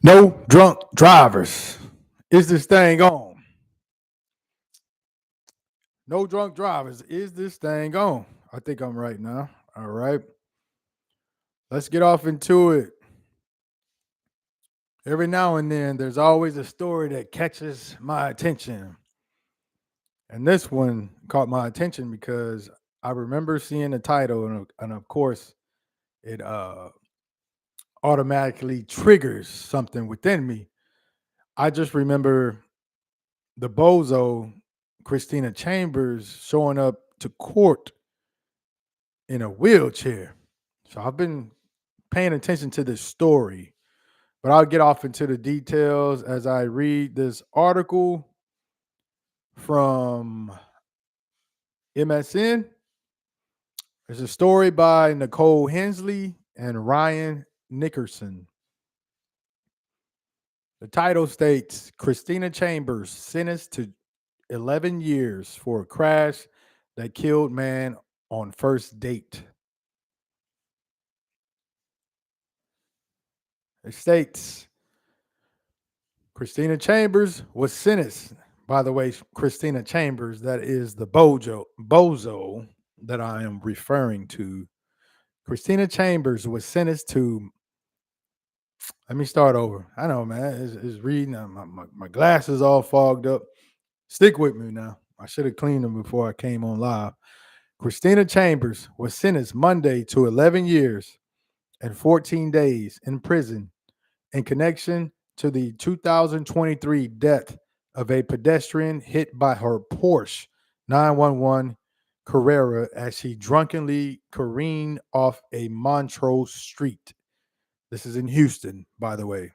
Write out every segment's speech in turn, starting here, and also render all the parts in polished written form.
No drunk drivers. Is this thing on? No drunk drivers. Is this thing on? I think I'm right now. All right. Let's get off into it. Every now and then, there's always a story that catches my attention. And this one caught my attention because I remember seeing the title, and of course, it automatically triggers something within me. I just remember the bozo, Kristina Chambers, showing up to court in a wheelchair. So I've been paying attention to this story, but I'll get off into the details as I read this article from MSN. There's a story by Nicole Hensley and Ryan Nickerson. The title states Kristina Chambers sentenced to 11 years for a crash that killed man on first date. It states Kristina Chambers was sentenced. By the way, Kristina Chambers, that is the bozo that I am referring to. Kristina Chambers was sentenced to. Let me start over. I know, man. It's reading. My glasses all fogged up. Stick with me now. I should have cleaned them before I came on live. Kristina Chambers was sentenced Monday to 11 years and 14 days in prison in connection to the 2023 death of a pedestrian hit by her Porsche 911 Carrera as she drunkenly careened off a Montrose street. This is in Houston, by the way.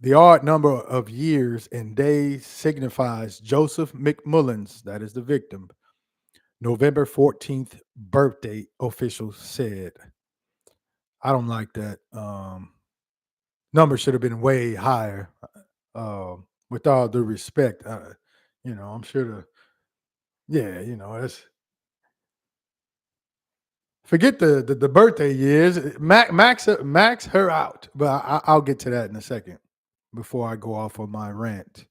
The odd number of years and days signifies Joseph McMullin's, that is the victim, November 14th birthday, officials said. I don't like that. Number should have been way higher. With all due respect, I'm sure yeah, that's forget the birthday years. Max her out, but I'll get to that in a second before I go off on my rant.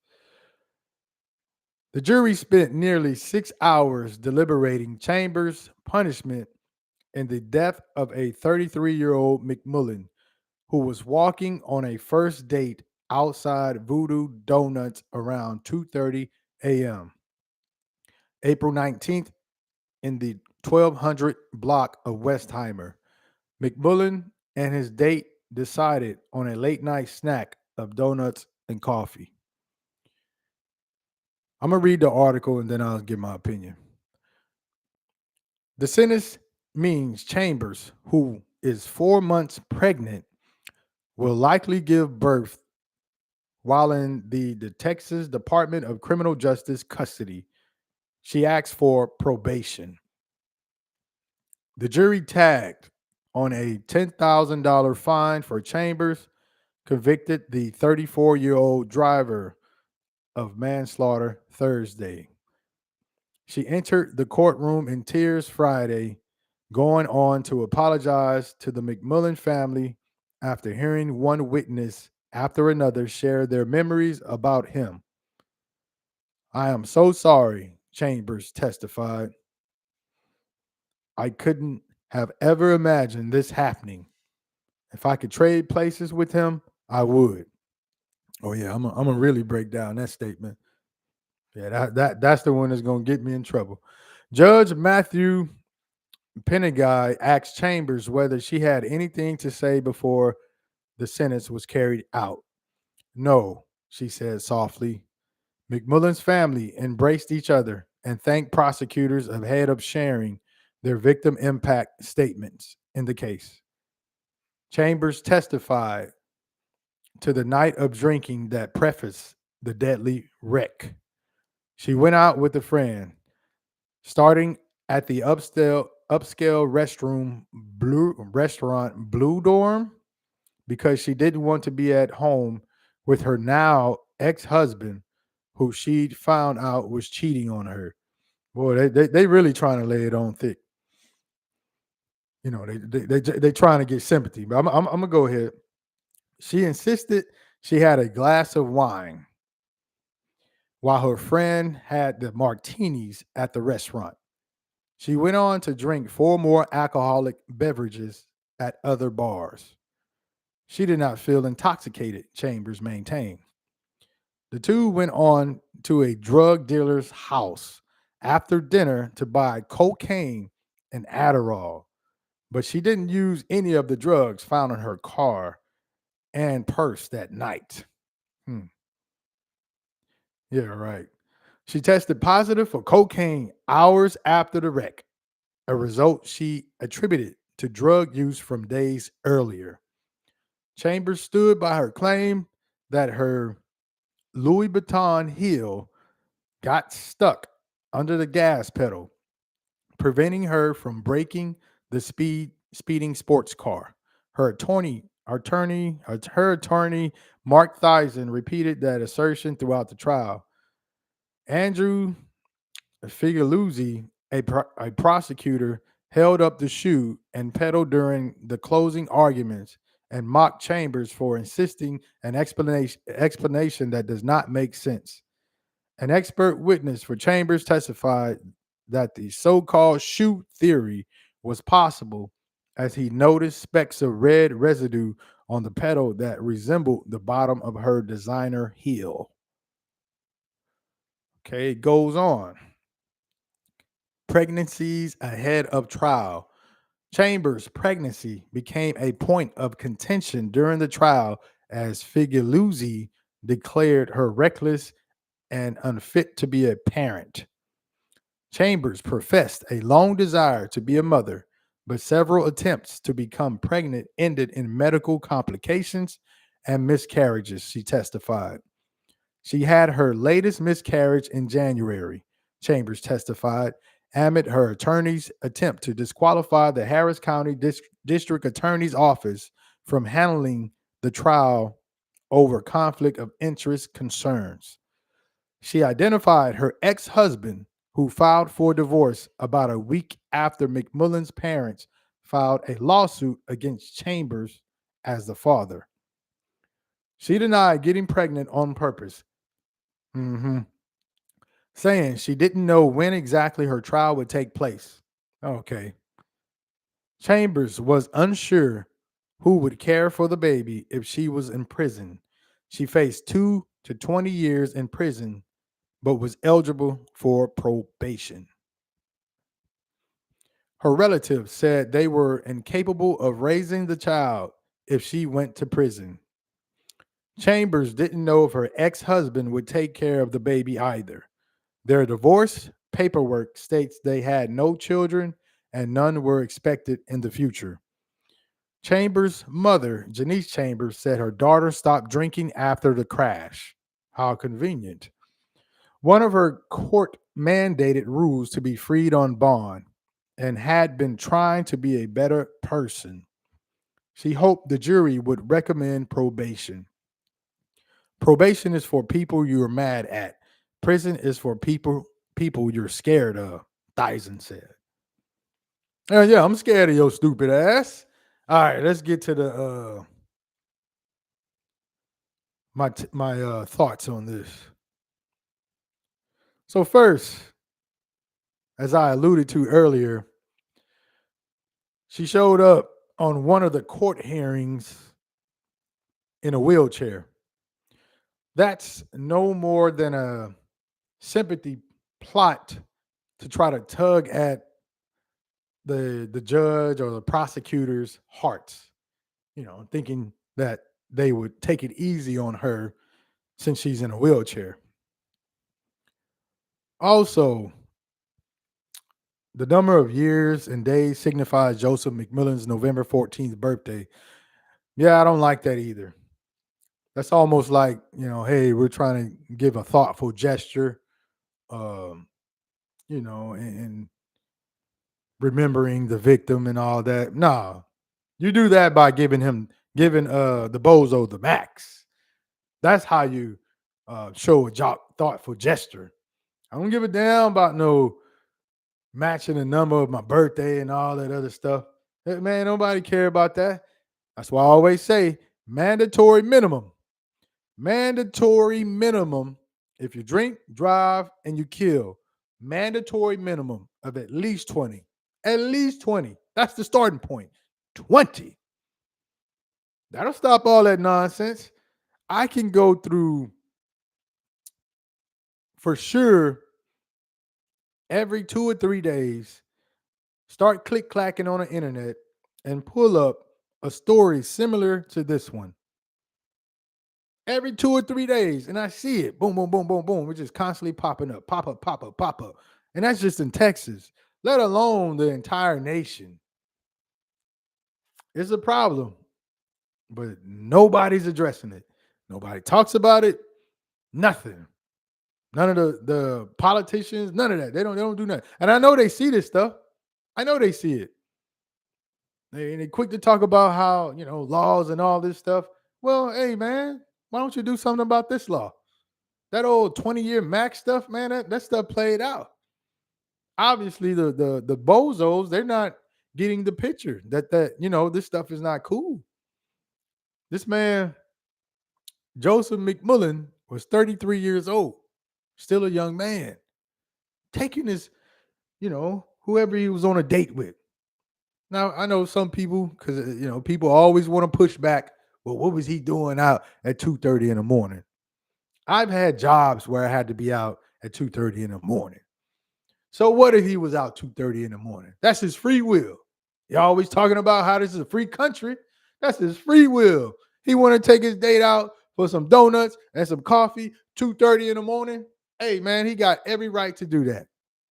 The jury spent nearly 6 hours deliberating Chambers' punishment in the death of a 33-year-old McMullin who was walking on a first date outside Voodoo Donuts around 2:30 a.m. April 19th in the 1200 block of Westheimer. McMullin and his date decided on a late night snack of donuts and coffee. I'm going to read the article and then I'll give my opinion. The sentence means Chambers, who is 4 months pregnant, will likely give birth while in the Texas Department of Criminal Justice custody. She asked for probation. The jury tagged on a $10,000 fine for Chambers, convicted the 34-year-old driver of manslaughter Thursday. She entered the courtroom in tears Friday, going on to apologize to the McMullin family after hearing one witness after another share their memories about him. I am so sorry, Chambers testified. I couldn't have ever imagined this happening. If I could trade places with him, I would. Oh yeah, I'm gonna really break down that statement. Yeah, that's the one that's gonna get me in trouble. Judge Matthew Penneguy asked Chambers whether she had anything to say before the sentence was carried out. No, she said softly. McMullin's family embraced each other and thanked prosecutors ahead of sharing their victim impact statements in the case. Chambers testified to the night of drinking that prefaced the deadly wreck. She went out with a friend, starting at the upscale restaurant Blue Dorm because she didn't want to be at home with her now ex-husband, who she'd found out was cheating on her. Boy, they really trying to lay it on thick. They trying to get sympathy. But I'm gonna go ahead. She insisted she had a glass of wine while her friend had the martinis at the restaurant. She went on to drink four more alcoholic beverages at other bars. She did not feel intoxicated, Chambers maintained. The two went on to a drug dealer's house after dinner to buy cocaine and Adderall, but she didn't use any of the drugs found in her car and purse that night. Hmm. Yeah, right. She tested positive for cocaine hours after the wreck, a result she attributed to drug use from days earlier. Chambers stood by her claim that her Louis Vuitton heel got stuck under the gas pedal, preventing her from braking the speeding sports car. Her attorney, Mark Thiessen, repeated that assertion throughout the trial. Andrew Figuluzzi, a prosecutor, held up the shoe and pedal during the closing arguments and mocked Chambers for insisting an explanation that does not make sense. An expert witness for Chambers testified that the so-called shoe theory was possible as he noticed specks of red residue on the pedal that resembled the bottom of her designer heel. Okay, it goes on. Pregnancies ahead of trial. Chambers' pregnancy became a point of contention during the trial as Figuluzzi declared her reckless and unfit to be a parent. Chambers professed a long desire to be a mother, but several attempts to become pregnant ended in medical complications and miscarriages, she testified. She had her latest miscarriage in January, Chambers testified, amid her attorney's attempt to disqualify the Harris County District Attorney's Office from handling the trial over conflict of interest concerns. She identified her ex husband, who filed for divorce about a week after McMullin's parents filed a lawsuit against Chambers as the father. She denied getting pregnant on purpose, mhm, saying she didn't know when exactly her trial would take place. Okay. Chambers was unsure who would care for the baby if she was in prison. She faced 2 to 20 years in prison, but was eligible for probation. Her relatives said they were incapable of raising the child if she went to prison. Chambers didn't know if her ex husband would take care of the baby either. Their divorce paperwork states they had no children and none were expected in the future. Chambers' mother, Janice Chambers, said her daughter stopped drinking after the crash. How convenient. One of her court mandated rules to be freed on bond and had been trying to be a better person. She hoped the jury would recommend probation. Probation is for people you're mad at. Prison is for people you're scared of, Dyson said. Yeah, I'm scared of your stupid ass. All right, let's get to the my thoughts on this. So first, as I alluded to earlier, she showed up on one of the court hearings in a wheelchair. That's no more than a sympathy plot to try to tug at the judge or the prosecutor's hearts, thinking that they would take it easy on her since she's in a wheelchair. Also, the number of years and days signifies Joseph McMullin's November 14th birthday. Yeah, I don't like that either. That's almost like, hey, we're trying to give a thoughtful gesture, um, and remembering the victim and all that. Nah, you do that by giving the bozo the max. That's how you show a thoughtful gesture. I don't give a damn about no matching the number of my birthday and all that other stuff. Hey, man, nobody care about that. That's why I always say Mandatory minimum. Mandatory minimum. If you drink, drive, and you kill, mandatory minimum of at least 20. At least 20. That's the starting point. 20. That'll stop all that nonsense. I can go through for sure every 2 or 3 days, start click clacking on the internet and pull up a story similar to this one. Every 2 or 3 days, and I see it. Boom, boom, boom, boom, boom. It's just constantly popping up, pop up, pop up, pop up. And that's just in Texas, let alone the entire nation. It's a problem, but nobody's addressing it. Nobody talks about it. Nothing. None of the politicians, none of that. They don't do nothing. And I know they see this stuff. I know they see it. They quick to talk about how, laws and all this stuff. Well, hey man, why don't you do something about this law? That old 20-year max stuff, man, that stuff played out. Obviously, the bozos, they're not getting the picture that this stuff is not cool. This man, Joseph McMullin, was 33 years old, still a young man, taking his, whoever he was on a date with. Now, I know some people, because, people always want to push back. Well, what was he doing out at 2:30 in the morning? I've had jobs where I had to be out at 2:30 in the morning. So what if he was out 2:30 in the morning? That's his free will. You're always talking about how this is a free country. That's his free will. He want to take his date out for some donuts and some coffee 2:30 in the morning. Hey, man, he got every right to do that.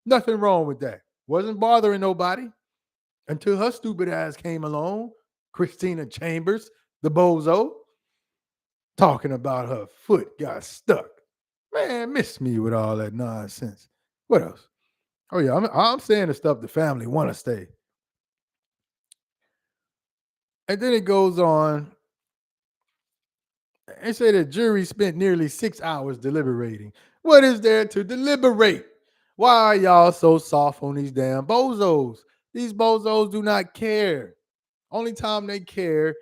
Nothing wrong with that. Wasn't bothering nobody until her stupid ass came along. Kristina Chambers, the bozo, talking about her foot got stuck. Man, miss me with all that nonsense. What else? Oh yeah, I'm saying the stuff the family want to say. And then it goes on. They say the jury spent nearly 6 hours deliberating. What is there to deliberate? Why are y'all so soft on these damn bozos? These bozos do not care. Only time they care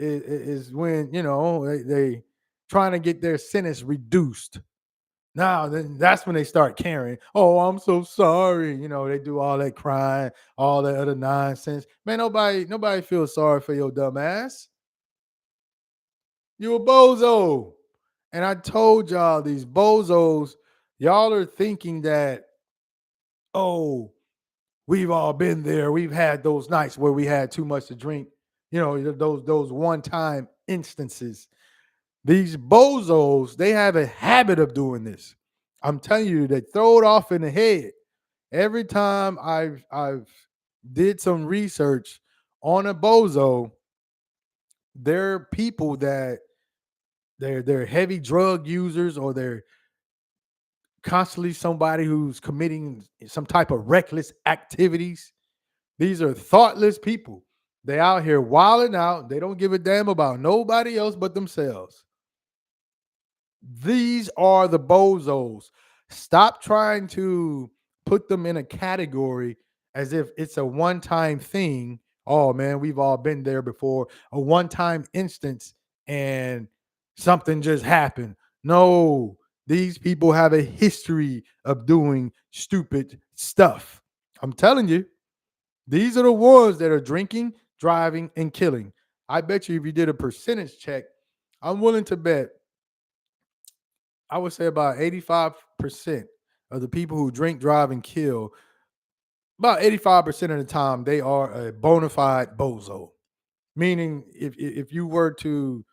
is when they trying to get their sentence reduced. Now then that's when they start caring. Oh, I'm so sorry. They do all that crying, all that other nonsense. Man, nobody feels sorry for your dumb ass. You a bozo. And I told y'all these bozos, y'all are thinking that, oh, we've all been there. We've had those nights where we had too much to drink. Those one-time instances. These bozos, they have a habit of doing this. I'm telling you, they throw it off in the head. Every time I've did some research on a bozo, they're people that they're heavy drug users, or they're constantly somebody who's committing some type of reckless activities. These are thoughtless people. They out here wilding out. They don't give a damn about nobody else but themselves. These are the bozos. Stop trying to put them in a category as if it's a one-time thing. Oh man, we've all been there before. A one-time instance and something just happened. No, these people have a history of doing stupid stuff. I'm telling you, these are the ones that are drinking, driving, and killing. I bet you if you did a percentage check, I'm willing to bet, I would say about 85% of the people who drink, drive, and kill, about 85% of the time, they are a bona fide bozo. Meaning, if you were to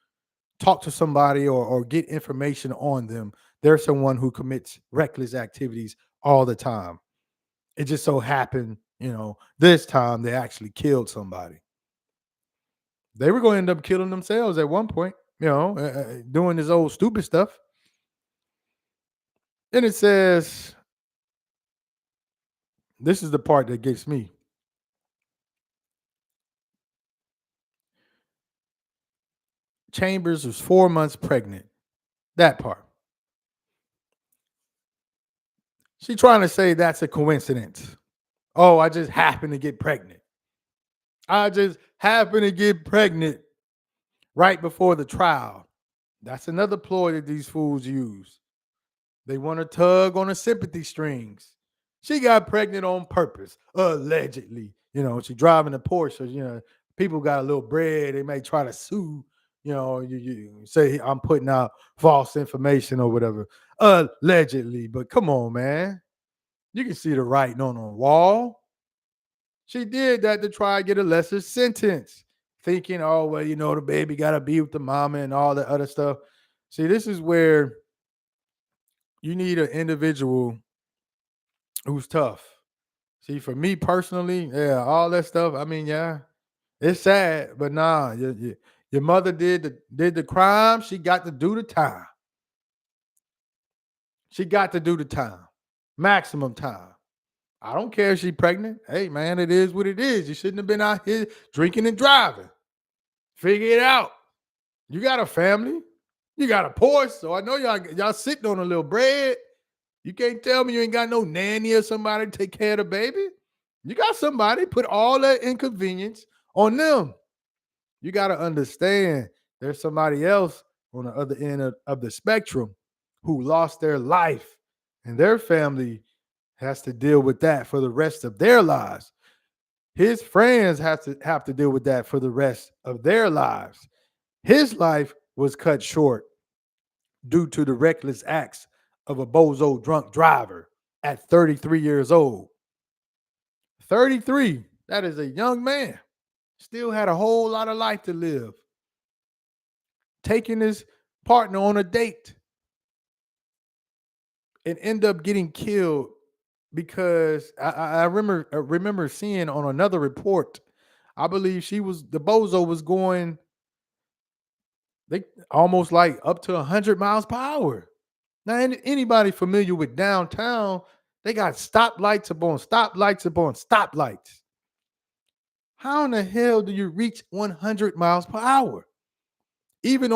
talk to somebody or get information on them, they're someone who commits reckless activities all the time. It just so happened, this time they actually killed somebody. They were going to end up killing themselves at one point, doing this old stupid stuff. Then it says, this is the part that gets me. Chambers was 4 months pregnant. That part. She trying to say that's a coincidence. Oh, I just happened to get pregnant. I just happened to get pregnant. right before the trial. That's another ploy that these fools use. They want to tug on the sympathy strings. She got pregnant on purpose, allegedly. She driving a Porsche. People got a little bread. They may try to sue. You say I'm putting out false information or whatever, allegedly. But come on, man. You can see the writing on the wall. She did that to try to get a lesser sentence, thinking, oh, well, the baby got to be with the mama and all that other stuff. See, this is where you need an individual who's tough. See, for me personally, yeah, all that stuff. I mean, yeah, it's sad, but nah, your mother did the crime. She got to do the time. She got to do the time, maximum time. I don't care if she's pregnant. Hey, man, it is what it is. You shouldn't have been out here drinking and driving. Figure it out. You got a family. You got a Porsche. So I know y'all sitting on a little bread. You can't tell me you ain't got no nanny or somebody to take care of the baby. You got somebody. Put all that inconvenience on them. You got to understand there's somebody else on the other end of the spectrum who lost their life, and their family has to deal with that for the rest of their lives. His friends have to deal with that for the rest of their lives. His life was cut short due to the reckless acts of a bozo drunk driver at 33 years old. 33, that is a young man. Still had a whole lot of life to live. Taking his partner on a date and end up getting killed because I remember seeing on another report, I believe the bozo was going they almost like up to 100 miles per hour. Now, anybody familiar with downtown, they got stoplights upon stoplights upon stoplights. How in the hell do you reach 100 miles per hour? Even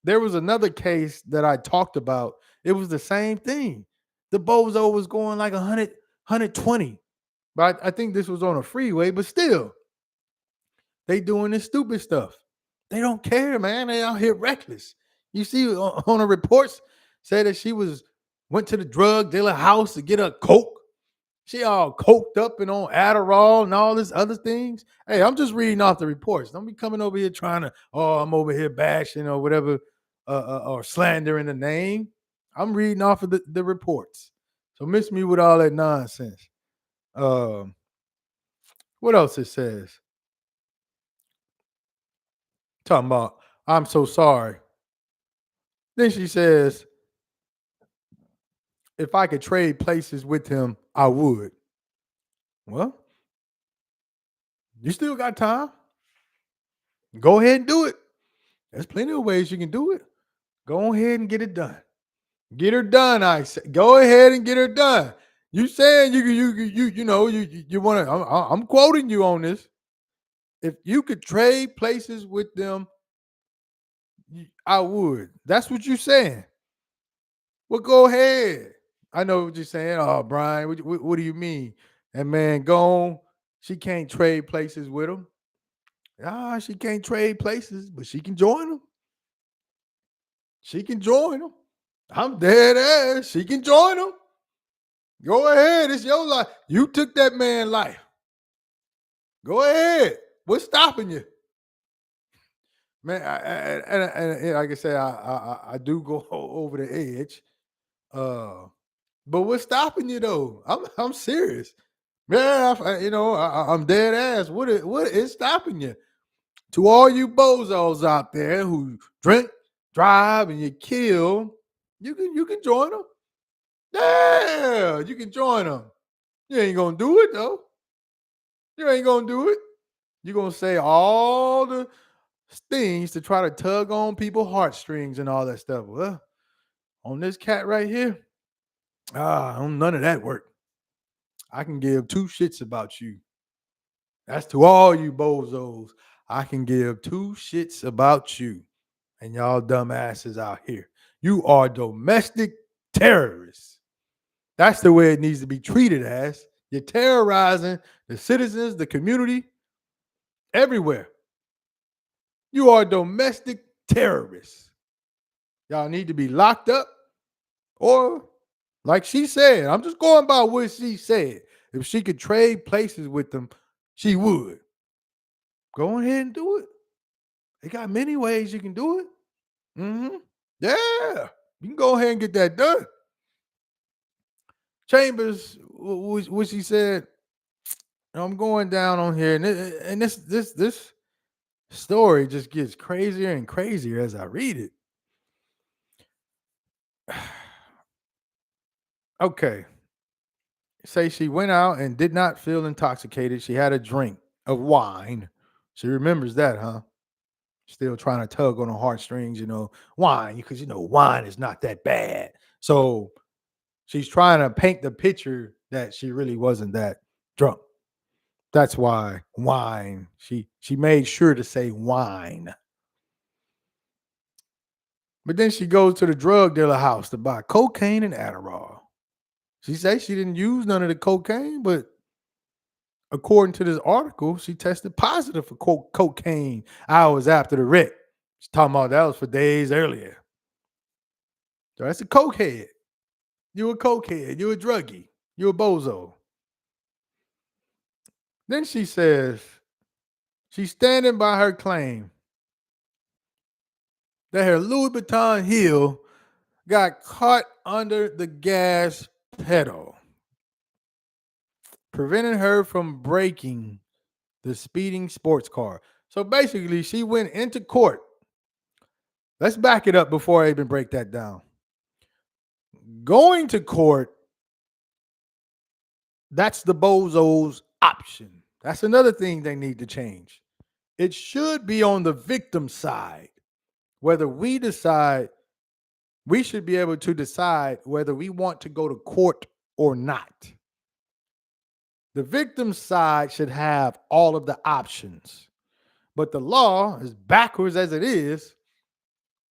there was another case that I talked about. It was the same thing. The bozo was going like 100, 120. But I think this was on a freeway, but still, they doing this stupid stuff. They don't care, man. They out here reckless. You see on the reports said that she went to the drug dealer house to get a coke. She all coked up and on Adderall and all this other things. Hey, I'm just reading off the reports. Don't be coming over here trying to, I'm over here bashing or whatever, or slandering the name. I'm reading off of the reports. So miss me with all that nonsense. Um, what else it says? Talking about, I'm so sorry. Then she says, if I could trade places with him, I would. Well, you still got time. Go ahead and do it. There's plenty of ways you can do it. Go ahead and get it done. Get her done. I say, go ahead and get her done. You saying you want to? I'm quoting you on this. If you could trade places with them, I would. That's what you're saying. Well, go ahead. I know what you're saying. Oh, Brian, what do you mean? And man, gone. She can't trade places with him. Ah, she can't trade places, but she can join them. She can join them. I'm dead ass. She can join them. Go ahead. It's your life. You took that man's life. Go ahead. What's stopping you? Man, and like I say, I do go over the edge. But what's stopping you though? I'm serious. Man, I'm dead ass. What is stopping you? To all you bozos out there who drink, drive, and you kill, you can join them. Yeah, you can join them. You ain't gonna do it though. You ain't gonna do it. You're gonna say all the things to try to tug on people's heartstrings and all that stuff. Well, on this cat right here, none of that work. I can give two shits about you. That's to all you bozos. I can give two shits about you and y'all dumbasses out here. You are domestic terrorists. That's the way it needs to be treated as. You're terrorizing the citizens, the community, everywhere. You are domestic terrorists. Y'all need to be locked up, or like she said, I'm just going by what she said. If she could trade places with them, she would. Go ahead and do it. They got many ways you can do it. Yeah, you can go ahead and get that done. Chambers, what she said, I'm going down on here, and this story just gets crazier and crazier as I read it. Okay, say she went out and did not feel intoxicated. She had a drink of wine. She remembers that, huh? Still trying to tug on the heartstrings, wine, because wine is not that bad. So she's trying to paint the picture that she really wasn't that drunk. That's why wine. She made sure to say wine. But then she goes to the drug dealer house to buy cocaine and Adderall. She says she didn't use none of the cocaine, but according to this article, she tested positive for cocaine hours after the wreck. She's talking about that was for days earlier. So that's a cokehead. You a cokehead. You a druggie. You a bozo. Then she says she's standing by her claim that her Louis Vuitton heel got caught under the gas pedal, preventing her from braking the speeding sports car. So basically, she went into court. Let's back it up before I even break that down. Going to court, that's the bozo's option. That's another thing they need to change. It should be on the victim side. Whether we should be able to decide whether we want to go to court or not. The victim side should have all of the options. But the law, as backwards as it is,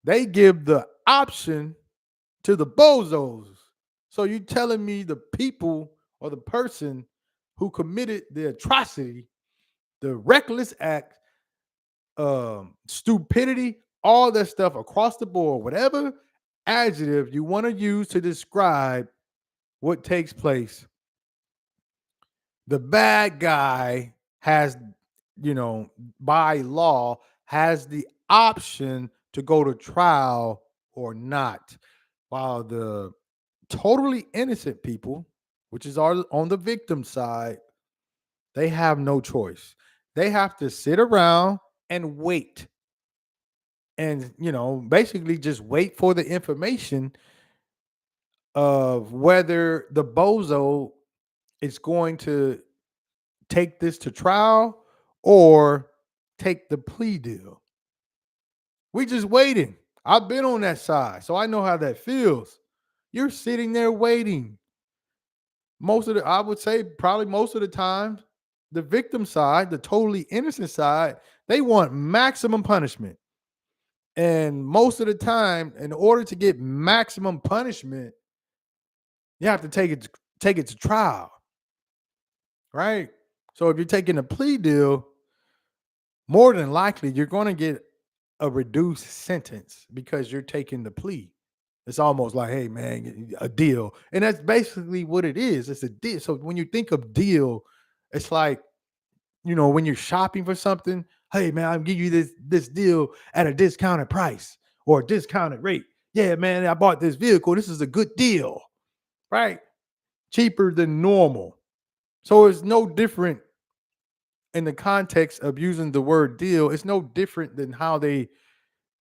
they give the option to the bozos. So you telling me the people or the person who committed the atrocity, the reckless act, stupidity, all that stuff across the board, whatever adjective you want to use to describe what takes place, the bad guy has, by law, has the option to go to trial or not, while the totally innocent people, which is on the victim side, they have no choice. They have to sit around and wait, and basically just wait for the information of whether the bozo is going to take this to trial or take the plea deal. We just waiting. I've been on that side, so I know how that feels. You're sitting there waiting. I would say probably most of the time, the victim side, the totally innocent side, they want maximum punishment. And most of the time, in order to get maximum punishment, you have to take it to trial. Right? So if you're taking a plea deal, more than likely you're going to get a reduced sentence because you're taking the plea. It's almost like, hey man, a deal. And that's basically what it is. It's a deal. So when you think of deal, it's like, when you're shopping for something, hey man, I'll give you this deal at a discounted price or a discounted rate. Yeah, man, I bought this vehicle. This is a good deal, right? Cheaper than normal. So it's no different in the context of using the word deal. It's no different than how they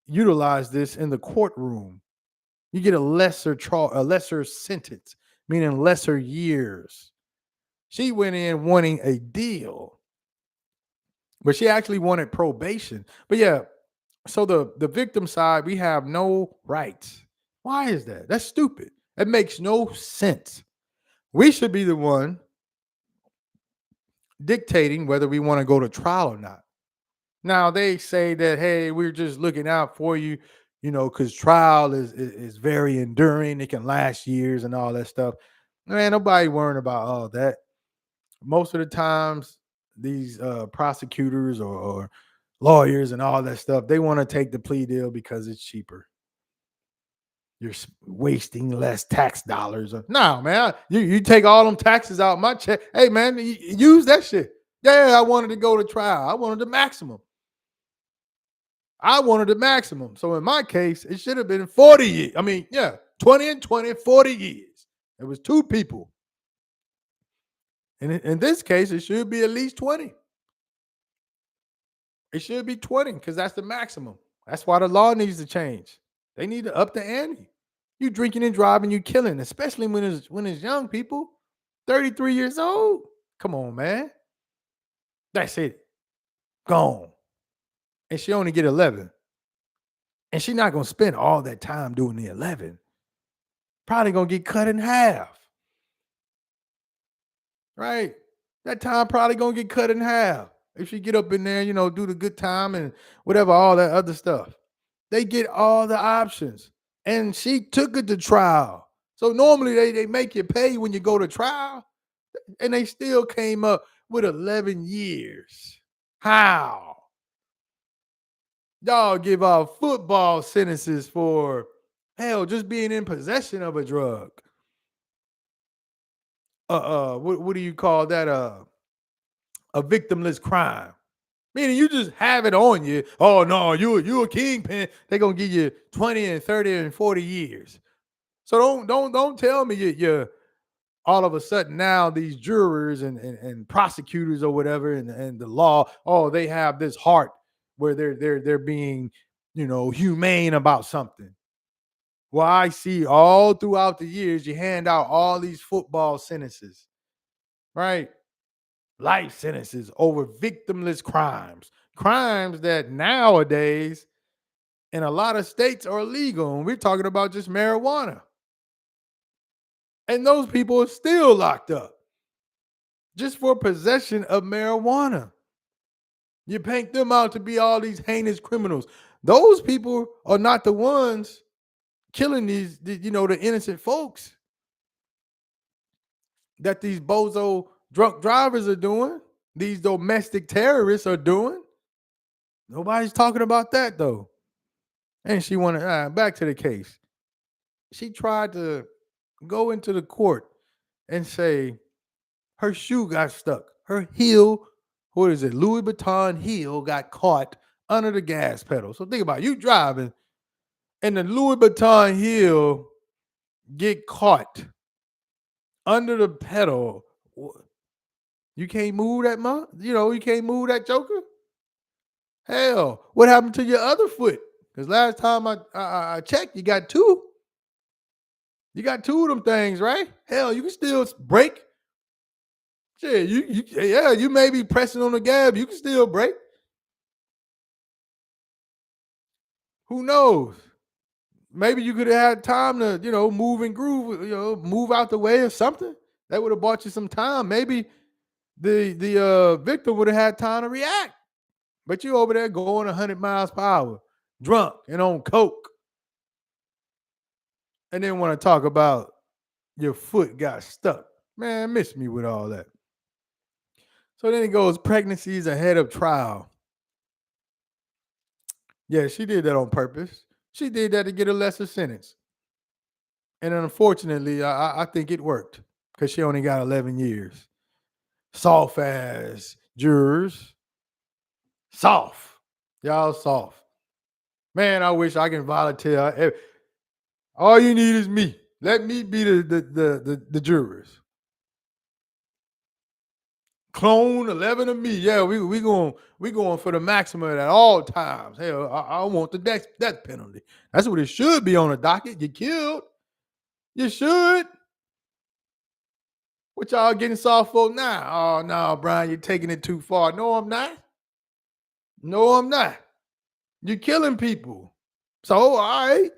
utilize this in the courtroom. You get a lesser sentence, meaning lesser years. She went in wanting a deal, but she actually wanted probation. But yeah, so the victim side, we have no rights. Why is that? That's stupid. That makes no sense. We should be the one dictating whether we want to go to trial or not. Now they say that, hey, we're just looking out for you, because trial is very enduring. It can last years and all that stuff. Man, nobody worrying about all that. Most of the times, these prosecutors or lawyers and all that stuff. They want to take the plea deal because it's cheaper. You're wasting less tax dollars. No, man, you take all them taxes out my check. Hey, man, use that shit. Yeah, I wanted to go to trial. I wanted the maximum. I wanted the maximum. So in my case, it should have been 40 years. I mean, yeah, 20 and 20, 40 years. It was two people. And in this case, it should be at least 20. It should be 20 because that's the maximum. That's why the law needs to change. They need to up the ante. You drinking and driving, you killing, especially when it's young people, 33 years old. Come on, man. That's it. Gone. And she only get 11. And she's not gonna spend all that time doing the 11. Probably gonna get cut in half. Right? That time probably gonna get cut in half. If she get up in there, do the good time and whatever, all that other stuff. They get all the options. And she took it to trial. So normally they make you pay when you go to trial. And they still came up with 11 years. How? Y'all give out football sentences for hell just being in possession of a drug. What do you call that? A victimless crime. Meaning you just have it on you. Oh no, you a kingpin. They're gonna give you 20 and 30 and 40 years. So don't tell me you're all of a sudden now these jurors and prosecutors or whatever and the law, oh, they have this heart where they're being, humane about something. Well, I see all throughout the years you hand out all these football sentences, right? Life sentences over victimless crimes that nowadays in a lot of states are illegal. And we're talking about just marijuana. And those people are still locked up just for possession of marijuana. You paint them out to be all these heinous criminals. Those people are not the ones killing the innocent folks that these bozo drunk drivers are doing. These domestic terrorists are doing. Nobody's talking about that though. And she wanted back to the case. She tried to go into the court and say her shoe got stuck. Her heel, what is it? Louis Vuitton heel got caught under the gas pedal. So think about it. You driving and the Louis Vuitton heel get caught under the pedal. You can't move that you can't move that joker. Hell, what happened to your other foot? Because last time I checked, you got two. You got two of them things, right? Hell, you can still brake. Shit, you may be pressing on the gas, you can still brake. Who knows? Maybe you could have had time to, move and groove, move out the way or something. That would have bought you some time. Maybe the victim would have had time to react. But you over there going 100 miles per hour, drunk and on coke. And then want to talk about your foot got stuck. Man, miss me with all that. So then it goes pregnancies ahead of trial. Yeah, she did that on purpose. She did that to get a lesser sentence. And unfortunately, I think it worked because she only got 11 years. Soft ass jurors. Soft. Y'all soft. Man, I wish I can volunteer. All you need is me. Let me be the jurors. Clone 11 of me. Yeah, we going for the maximum at all times. Hell, I want the death penalty. That's what it should be on the docket. You killed. You should. What y'all getting soft for now? Oh no, Brian, you're taking it too far. No, I'm not. No, I'm not. You're killing people. So, all right,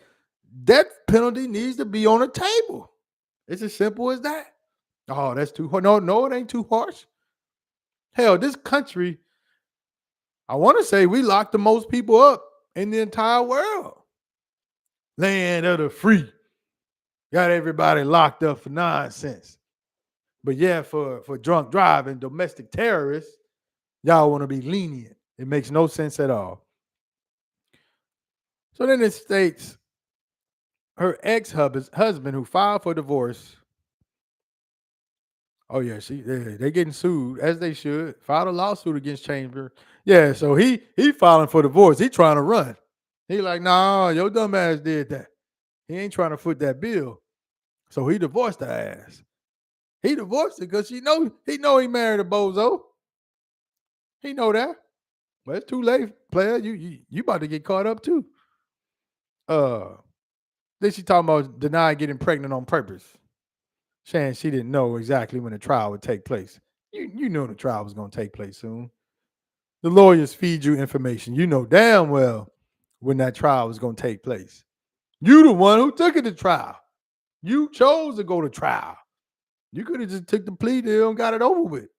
death penalty needs to be on the table. It's as simple as that. Oh, that's too hard. No, it ain't too harsh. Hell, this country, I want to say we locked the most people up in the entire world. Land of the free. Got everybody locked up for nonsense. But yeah, for drunk driving, domestic terrorists, y'all want to be lenient. It makes no sense at all. So then it states her ex-husband who filed for divorce. Oh yeah, they getting sued as they should. Filed a lawsuit against Chambers. Yeah, so he filing for divorce. He trying to run. He like, nah, your dumb ass did that. He ain't trying to foot that bill. So he divorced her ass. He divorced her because he married a bozo. He know that. But it's too late, player. You about to get caught up too. Uh then she talking about denying getting pregnant on purpose. Saying she didn't know exactly when the trial would take place. You knew the trial was gonna take place soon. The lawyers feed you information. You know damn well when that trial was gonna take place. You the one who took it to trial. You chose to go to trial. You could have just took the plea deal and got it over with.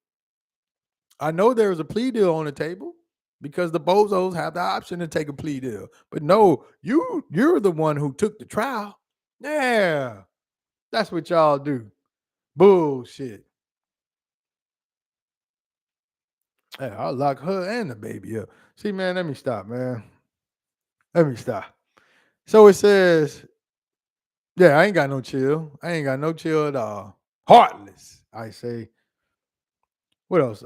I know there was a plea deal on the table because the bozos have the option to take a plea deal. But no, you're the one who took the trial. Yeah, that's what y'all do. Bullshit. Hey, I'll lock her and the baby up. See, man, let me stop, man. Let me stop. So it says, yeah, I ain't got no chill. I ain't got no chill at all. Heartless, I say. What else?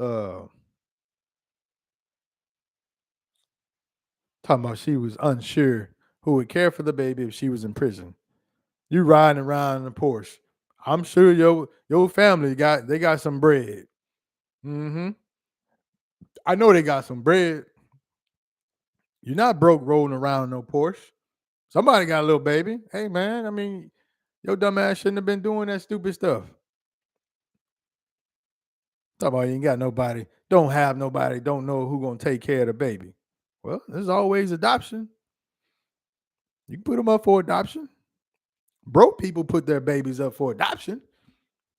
Talking about she was unsure who would care for the baby if she was in prison. You riding around in a Porsche. I'm sure your family got some bread. Mm-hmm. I know they got some bread. You're not broke rolling around no Porsche. Somebody got a little baby. Hey man, I mean, your dumb ass shouldn't have been doing that stupid stuff. Talk about you ain't got nobody, don't have nobody, don't know who gonna take care of the baby. Well, there's always adoption. You can put them up for adoption. Broke people put their babies up for adoption.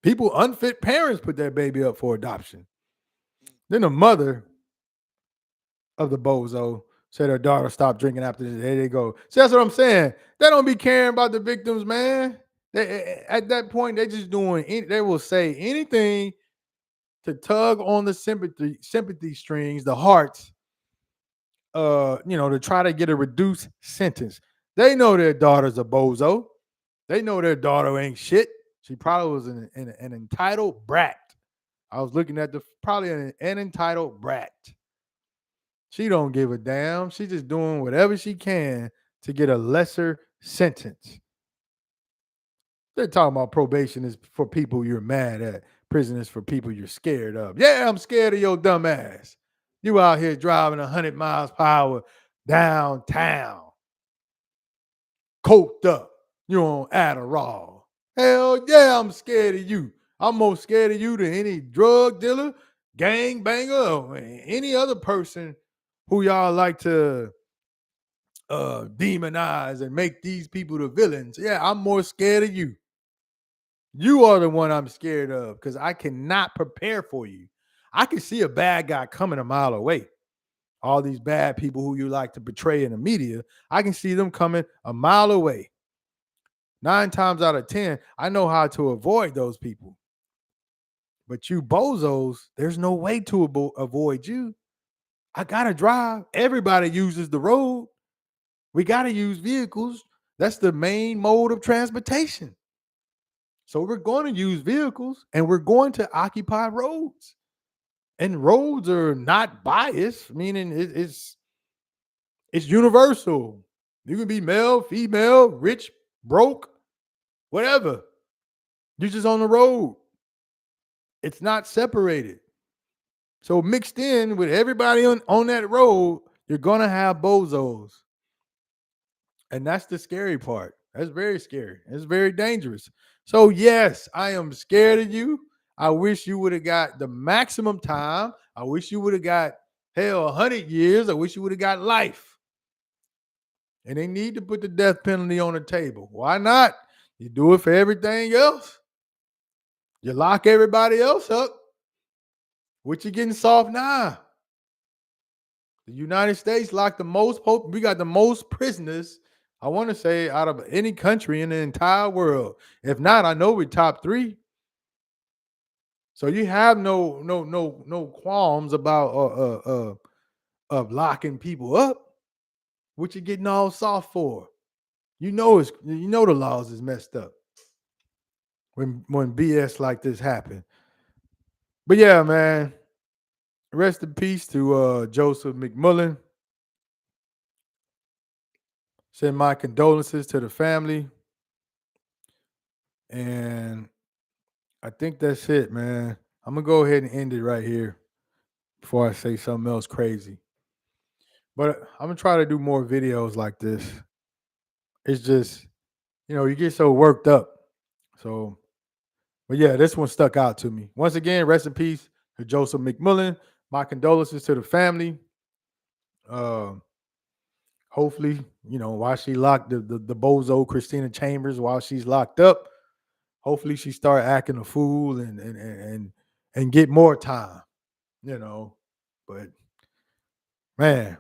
People, unfit parents put their baby up for adoption. Then the mother of the bozo said her daughter stopped drinking after this. There they go. See, that's what I'm saying. They don't be caring about the victims, man. At that point, they just doing. They will say anything to tug on the sympathy strings, the hearts. To try to get a reduced sentence. They know their daughter's a bozo. They know their daughter ain't shit. She probably was an entitled brat. I was looking at probably an entitled brat. She don't give a damn. She just doing whatever she can to get a lesser sentence. They're talking about probation is for people you're mad at. Prison is for people you're scared of. Yeah, I'm scared of your dumb ass. You out here driving 100 miles per hour downtown, coked up. You on Adderall. Hell yeah, I'm scared of you. I'm more scared of you than any drug dealer, gang banger, or any other person who y'all like to demonize and make these people the villains. Yeah, I'm more scared of you. You are the one I'm scared of because I cannot prepare for you. I can see a bad guy coming a mile away. All these bad people who you like to portray in the media, I can see them coming a mile away. 9 times out of 10, I know how to avoid those people. But you bozos, there's no way to avoid you. I got to drive. Everybody uses the road. We got to use vehicles. That's the main mode of transportation. So we're going to use vehicles and we're going to occupy roads. And roads are not biased, meaning it's universal. You can be male, female, rich, broke, whatever. You're just on the road. It's not separated. So mixed in with everybody on that road, you're gonna have bozos. And that's the scary part. That's very scary. It's very dangerous. So yes, I am scared of you. I wish you would have got the maximum time. I wish you would have got 100 years. I wish you would have got life. And they need to put the death penalty on the table. Why not? You do it for everything else. You lock everybody else up. What you getting soft now? The United States locked the most. We got the most prisoners. I want to say out of any country in the entire world. If not, I know we're top 3. So you have no qualms about of locking people up. What you getting all soft for? You know the laws is messed up when BS like this happen. But yeah, man, rest in peace to Joseph McMullin. Send my condolences to the family. And I think that's it, man. I'm gonna go ahead and end it right here before I say something else crazy. But I'm gonna try to do more videos like this. It's just, you get so worked up. So, but yeah, this one stuck out to me. Once again, rest in peace to Joseph McMullin. My condolences to the family. Uh, hopefully, while she locked the bozo Kristina Chambers while she's locked up, hopefully she start acting a fool and get more time, you know. But man,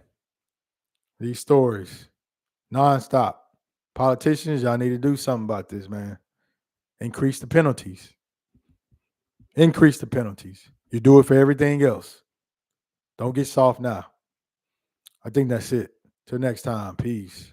these stories nonstop. Politicians, y'all need to do something about this, man. Increase the penalties. Increase the penalties. You do it for everything else. Don't get soft now. I think that's it. Till next time. Peace.